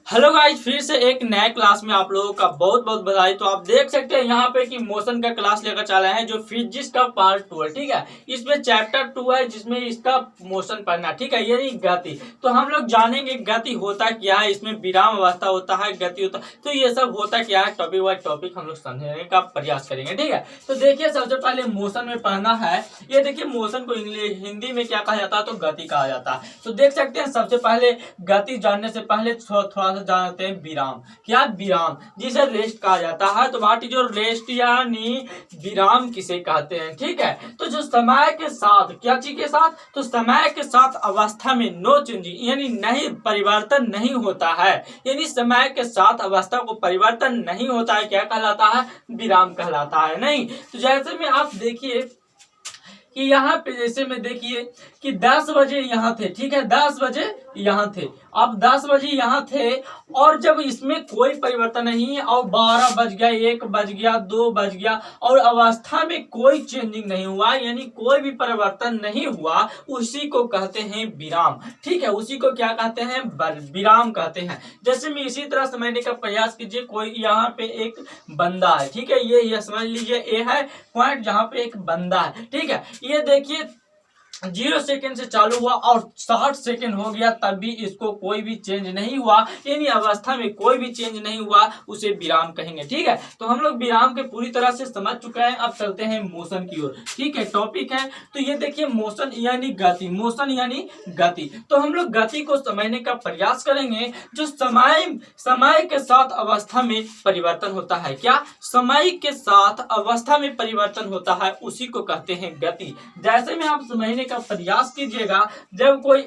Hello guys, फिर से एक नए क्लास में आप लोगों का बहुत बहुत बधाई। तो आप देख सकते हैं यहाँ पे कि मोशन का क्लास लेकर चला है जो फिजिक्स का पार्ट 2 है। ठीक है, इसमें चैप्टर 2 है जिसमें इसका मोशन पढ़ना। ठीक है, यानी गति। तो हम लोग जानेंगे गति होता क्या है, इसमें विराम अवस्था होता है, गति होता है, तो ये सब होता क्या है। टॉपिक वाइज टॉपिक हम लोग समझने का प्रयास करेंगे। ठीक है, तो देखिए सबसे पहले मोशन में पढ़ना है। ये देखिए मोशन को इंग्लिश हिंदी में क्या कहा जाता है, तो गति कहा जाता है। तो देख सकते हैं सबसे पहले गति जानने से पहले थोड़ा जानते हैं विराम। क्या विराम, जिसे रेस्ट कहा जाता है। तो व्हाट इज योर रेस्ट, यानी विराम किसे कहते हैं। ठीक है, तो जो समय के साथ क्या चीज के साथ, तो समय के साथ अवस्था में नो चेंजिंग यानी नहीं परिवर्तन नहीं होता है, यानी समय के साथ अवस्था को परिवर्तन नहीं होता है, क्या कहलाता है, विराम कहलाता है। नहीं तो जैसे में आप देखिए कि यहाँ पे जैसे में देखिए कि 10 बजे यहाँ थे। ठीक है, 10 बजे यहाँ थे, अब 10 बजे यहाँ थे और जब इसमें कोई परिवर्तन नहीं है और 12 बज गया, 1 बज गया, 2 बज गया और अवस्था में कोई चेंजिंग नहीं हुआ, यानी कोई भी परिवर्तन नहीं हुआ, उसी को कहते हैं विराम। ठीक है, उसी को क्या कहते हैं, विराम कहते हैं। जैसे में इसी तरह समझने का प्रयास कीजिए। कोई यहाँ पे एक बंदा है। ठीक है, ये समझ लीजिए, ये है पॉइंट जहाँ पे एक बंदा है। ठीक है, ये देखिए 0 सेकंड से चालू हुआ और 60 सेकंड हो गया, तब भी इसको कोई भी चेंज नहीं हुआ, यानी अवस्था में कोई भी चेंज नहीं हुआ, उसे विराम कहेंगे। ठीक है, तो हम लोग विराम के पूरी तरह से समझ चुके हैं। अब चलते हैं मोशन की ओर। ठीक है, टॉपिक है तो ये देखिए मोशन यानी गति, मोशन यानी गति। तो हम लोग गति को समझने का प्रयास करेंगे। जो समय के साथ अवस्था में परिवर्तन होता है, क्या समय के साथ अवस्था में परिवर्तन होता है, उसी को कहते हैं गति। जैसे में आप समझने का प्रयास कीजिएगा, जब कोई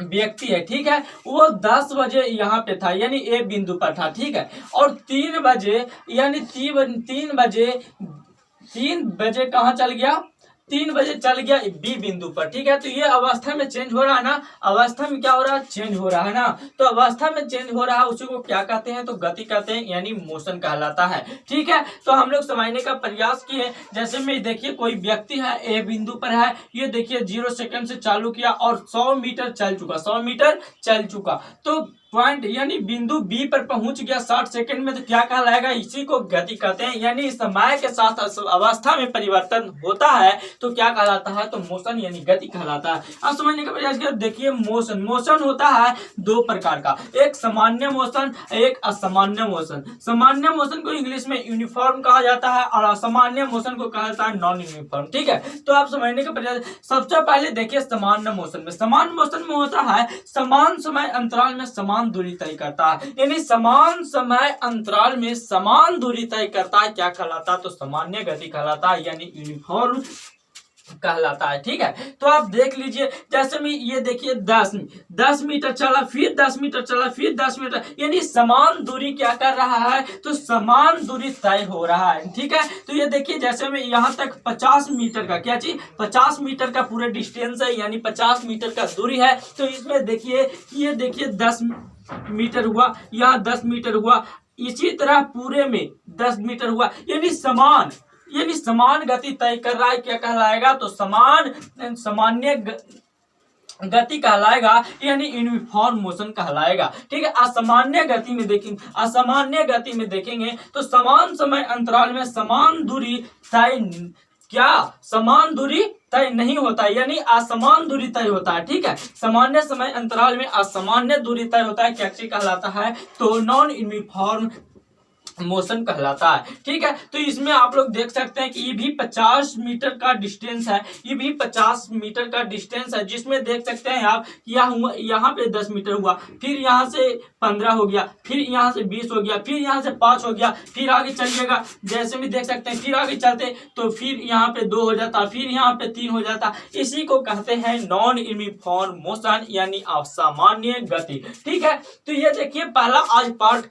व्यक्ति है, ठीक है, वो 10 बजे यहाँ पे था यानी ए बिंदु पर था। ठीक है, और 3 बजे यानी 3 बजे कहाँ चल गया, 3 बजे चल गया बी बिंदु पर। ठीक है, तो ये अवस्था में चेंज हो रहा है ना, अवस्था में क्या हो रहा है, चेंज हो रहा है ना। तो अवस्था में चेंज हो रहा है, उसी को क्या कहते हैं, तो गति कहते हैं, यानी मोशन कहलाता है। ठीक है, तो हम लोग समझने का प्रयास किए। जैसे में देखिए कोई व्यक्ति है, ए बिंदु पर है, ये देखिए 0 सेकंड से चालू किया और 100 मीटर चल चुका, 100 मीटर चल चुका, तो पॉइंट यानी बिंदु बी पर पहुंच गया 60 सेकंड में, तो क्या कहलाएगा, इसी को गति कहते हैं। यानी समय के साथ अवस्था में परिवर्तन होता है तो क्या कहलाता है, तो मोशन यानी गति कहलाता है। अब समझने का प्रयास करें। देखिए मोशन होता है 2 प्रकार का, एक सामान्य मोशन, एक असामान्य मोशन। सामान्य मोशन को इंग्लिश में यूनिफॉर्म कहा जाता है और असामान्य मोशन को कहा जाता है नॉन यूनिफॉर्म। ठीक है, तो आप समझने का प्रयास। सबसे पहले देखिए सामान्य मोशन में, सामान्य मोशन में होता है समान समय अंतराल में समान दूरी तय करता है, यानी समान समय अंतराल में समान दूरी तय करता है, क्या कहलाता, तो सामान्य गति कहलाता है, यानी यूनिफॉर्म कहलाता है। ठीक है, तो आप देख लीजिए, जैसे में ये देखिए 10 मीटर चला, फिर 10 मीटर चला, फिर 10 मीटर, यानी समान दूरी क्या कर रहा है, तो समान दूरी तय हो रहा है। ठीक है, तो ये देखिए जैसे में यहाँ तक 50 मीटर का क्या चीज, 50 मीटर का पूरा डिस्टेंस है, यानी 50 मीटर का दूरी है। तो इसमें देखिए ये देखिए 10 मीटर हुआ, यहाँ 10 मीटर हुआ, इसी तरह पूरे में 10 मीटर हुआ, यानी समान गति तय कर रहा है, क्या कहलाएगा, तो सामान्य गति कहलाएगा, यानी यूनिफॉर्म मोशन कहलाएगा। ठीक है, असामान्य गति में देखेंगे तो समान समय अंतराल में समान दूरी तय नहीं होता, यानी असमान दूरी तय होता है। ठीक है, सामान्य समय अंतराल में असामान्य दूरी तय होता है, क्या कहलाता है, तो नॉन यूनिफॉर्म मोशन कहलाता है। ठीक है, तो इसमें आप लोग देख सकते हैं कि ये भी 50 मीटर का डिस्टेंस है, ये भी 50 मीटर का डिस्टेंस है, जिसमें देख सकते हैं आप यहाँ पे 10 मीटर हुआ, फिर यहाँ से 15 हो गया, फिर यहाँ से 20 हो गया, फिर यहाँ से 5 हो गया, फिर आगे चलिएगा जैसे भी देख सकते हैं, फिर आगे चलते तो फिर यहाँ पे 2 हो जाता, फिर यहाँ पे 3 हो जाता, इसी को कहते हैं नॉन यूनिफॉर्म मोशन, यानी असामान्य गति। ठीक है, तो ये देखिए पहला आज पार्ट